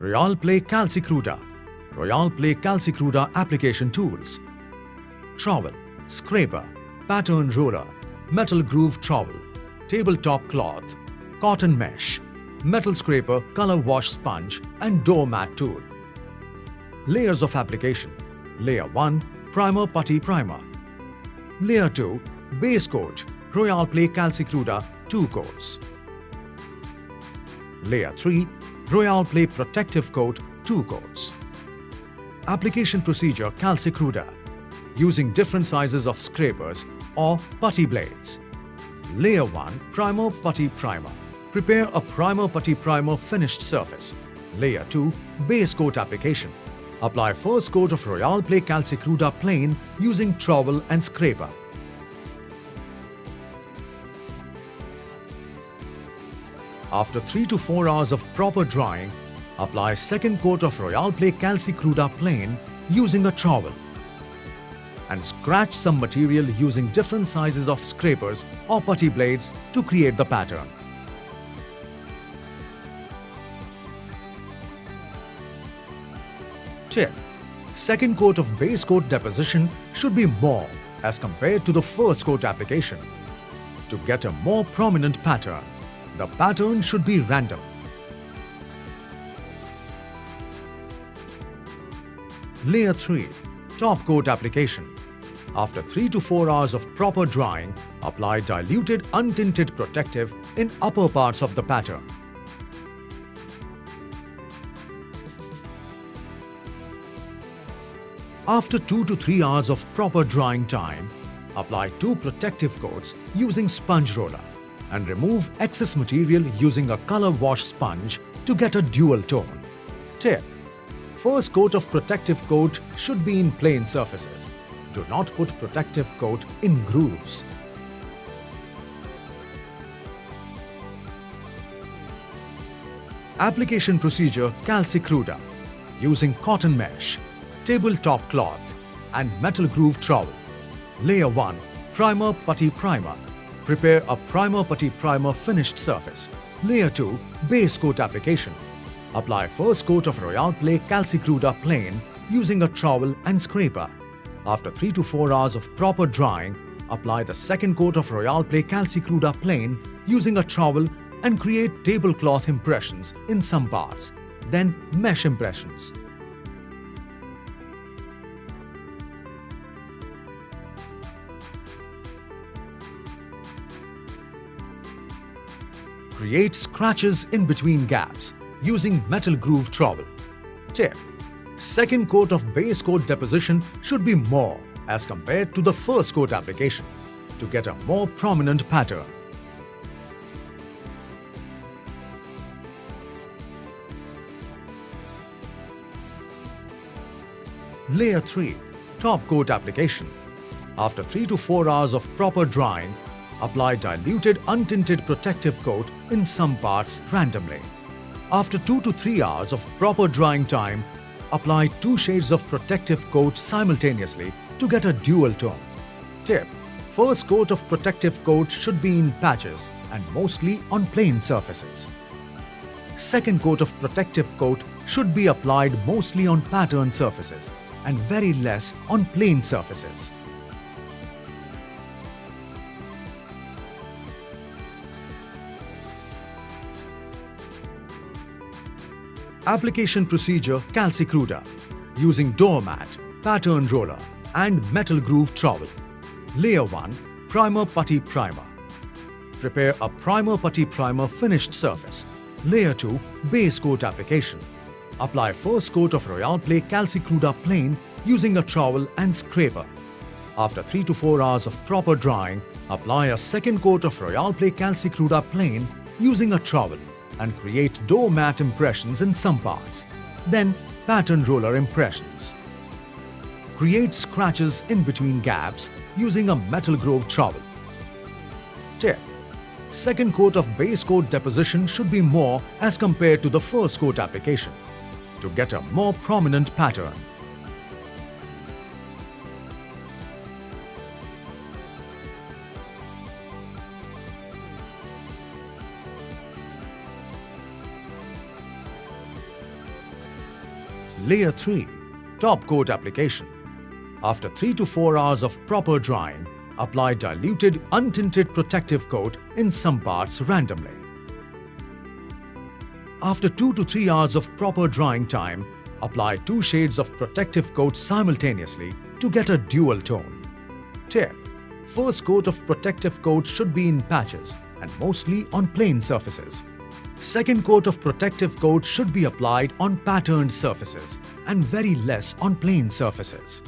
Royale Play Calcicruda, Royale Play Calcicruda application tools, trowel, scraper, pattern roller, metal groove trowel, tabletop cloth, cotton mesh, metal scraper, color wash sponge and doormat tool. Layers of application. Layer 1, primer putty primer. Layer 2, base coat, Royale Play Calcicruda 2 coats. Layer 3, Royale Play protective coat 2 coats. Application procedure Calcicruda, using different sizes of scrapers or putty blades. Layer 1, primer putty primer. Prepare a primer putty primer finished surface. Layer 2, base coat application. Apply first coat of Royale Play Calcicruda plain using trowel and scraper. After 3 to 4 hours of proper drying, apply second coat of Royale Play Calcicruda plain using a trowel. And scratch some material using different sizes of scrapers or putty blades to create the pattern. Tip: second coat of base coat deposition should be more as compared to the first coat application. To get a more prominent pattern, the pattern should be random. Layer 3, top coat application. After 3 to 4 hours of proper drying, apply diluted untinted protective in upper parts of the pattern. After 2 to 3 hours of proper drying time, apply 2 protective coats using sponge roller and remove excess material using a color wash sponge to get a dual tone. Tip: first coat of protective coat should be in plain surfaces. Do not put protective coat in grooves. Application procedure Calcicruda, using cotton mesh, tabletop cloth and metal groove trowel. Layer 1, primer putty primer. Prepare a primer putty primer finished surface. Layer 2, base coat application. Apply first coat of Royale Play Calcicruda plain using a trowel and scraper. After 3 to 4 hours of proper drying, apply the second coat of Royale Play Calcicruda plain using a trowel and create tablecloth impressions in some parts, then mesh impressions. Create scratches in between gaps using metal groove trowel. Tip: second coat of base coat deposition should be more as compared to the first coat application to get a more prominent pattern. Layer 3, top coat application. After 3 to 4 hours of proper drying, apply diluted untinted protective coat in some parts randomly. After 2 to 3 hours of proper drying time, apply 2 shades of protective coat simultaneously to get a dual tone. Tip: first coat of protective coat should be in patches and mostly on plain surfaces. Second coat of protective coat should be applied mostly on pattern surfaces and very less on plain surfaces. Application procedure Calcicruda, using doormat, pattern roller and metal groove trowel. Layer 1, primer putty primer. Prepare a primer putty primer finished surface. Layer 2, base coat application. Apply first coat of Royale Play Calcicruda plain using a trowel and scraper. After 3 to 4 hours of proper drying, apply a second coat of Royale Play Calcicruda plain using a trowel and create doormat impressions in some parts, then pattern roller impressions. Create scratches in between gaps using a metal groove trowel. Tip: second coat of base coat deposition should be more as compared to the first coat application to get a more prominent pattern. Layer 3. Top coat application. After 3 to 4 hours of proper drying, apply diluted untinted protective coat in some parts randomly. After 2 to 3 hours of proper drying time, apply 2 shades of protective coat simultaneously to get a dual tone. Tip: first coat of protective coat should be in patches and mostly on plain surfaces. Second coat of protective coat should be applied on patterned surfaces and very less on plain surfaces.